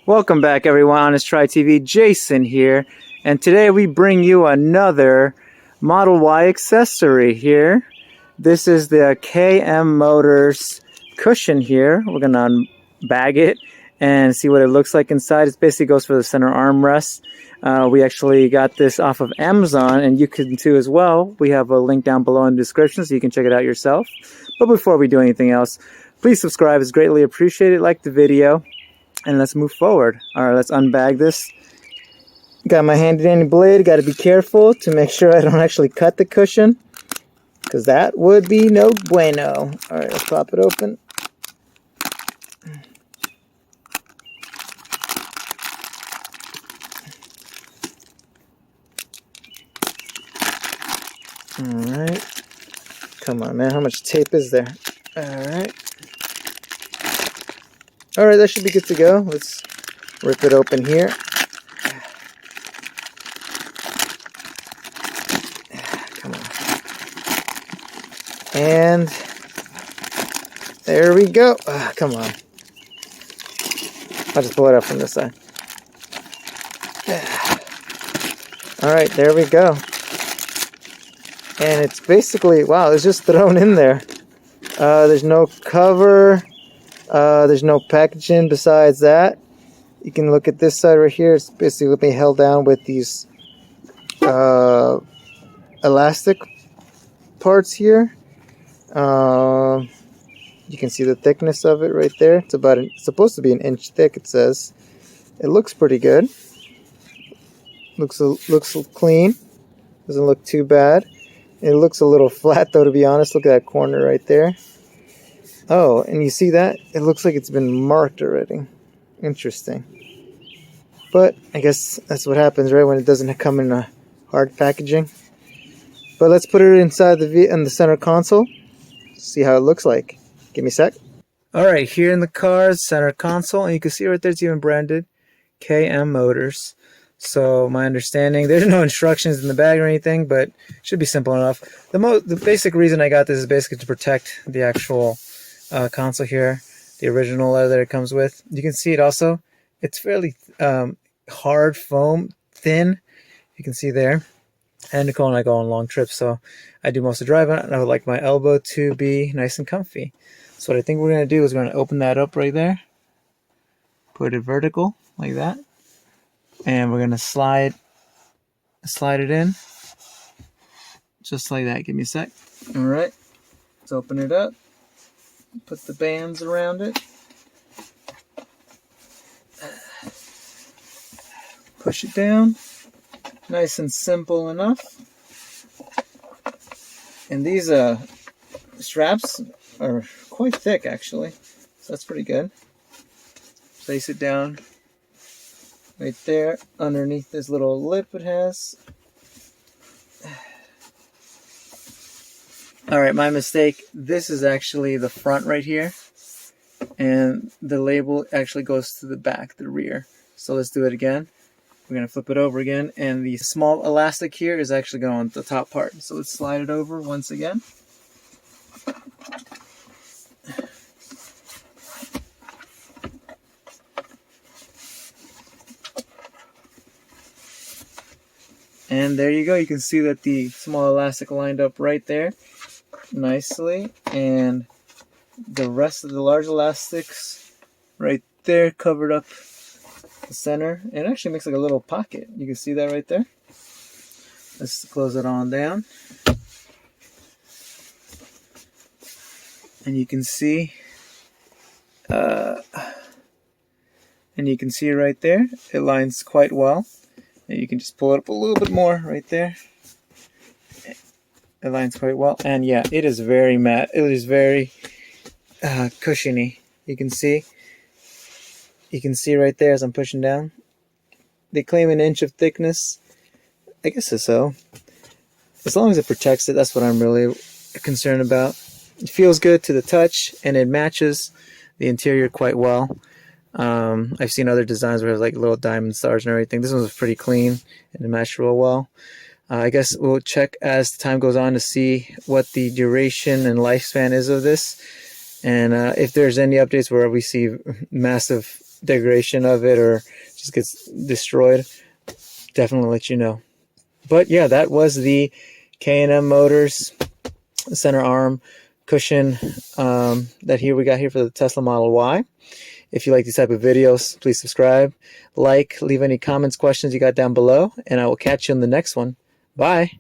Welcome back, everyone. Honest Try TV, Jason here, and today we bring you another Model Y accessory here. This is the KM Motors cushion here. We're gonna unbag it and see what it looks like inside. It basically goes for the center armrest. We actually got this off of Amazon, and you can too as well. We have a link down below in the description so you can check it out yourself. But before we do anything else, please subscribe. It's greatly appreciated. Like the video. And let's move forward. Alright, let's unbag this. Got my handy dandy blade. Got to be careful to make sure I don't actually cut the cushion, because that would be no bueno. Alright, let's pop it open. Alright. Come on, man. How much tape is there? Alright. Alright, that should be good to go. Let's rip it open here. Come on. And there we go. Come on. I'll just pull it up from this side. Alright, there we go. And it's basically, wow, it's just thrown in there. There's no cover. There's no packaging besides that. You can look at this side right here. It's basically being held down with these elastic parts here. You can see the thickness of it right there. It's about it's supposed to be an inch thick, it says. It looks pretty good. Looks clean. Doesn't look too bad. It looks a little flat though, to be honest. Look at that corner right there. Oh, and you see that? It looks like it's been marked already. Interesting. But I guess that's what happens, right, when it doesn't come in a hard packaging. But let's put it inside in the center console. See how it looks like. Give me a sec. Alright, here in the car's center console, and you can see right there it's even branded KM Motors. So my understanding, there's no instructions in the bag or anything, but it should be simple enough. The basic reason I got this is basically to protect the actual console here, the original leather that it comes with. You can see it also. It's fairly hard foam, thin. You can see there. And Nicole and I go on long trips, so I do most of the driving, and I would like my elbow to be nice and comfy. So what I think we're going to do is we're going to open that up right there. Put it vertical like that. And we're going to slide it in. Just like that. Give me a sec. Alright. Let's open it up. Put the bands around it. Push it down. Nice and simple enough. And these straps are quite thick, actually. So that's pretty good. Place it down right there underneath this little lip it has. Alright, my mistake. This is actually the front right here. And the label actually goes to the back, the rear. So let's do it again. We're going to flip it over again. And the small elastic here is actually going on the top part. So let's slide it over once again. And there you go. You can see that the small elastic lined up right there nicely, and the rest of the large elastics right there covered up the center. It actually makes like a little pocket. You can see that right there. Let's close it on down. And you can see right there, it lines quite well. And you can just pull it up a little bit more right there. It lines quite well, and yeah, it is very matte. It is very cushiony. You can see right there as I'm pushing down. They claim an inch of thickness. I guess so. As long as it protects it, that's what I'm really concerned about. It feels good to the touch, and it matches the interior quite well. I've seen other designs where it has like little diamond stars and everything. This one was pretty clean and it matched real well. I guess we'll check as time goes on to see what the duration and lifespan is of this. And if there's any updates where we see massive degradation of it or just gets destroyed, definitely let you know. But yeah, that was the K&M Motors center arm cushion that we got here for the Tesla Model Y. If you like these type of videos, please subscribe, like, leave any comments, questions you got down below, and I will catch you in the next one. Bye.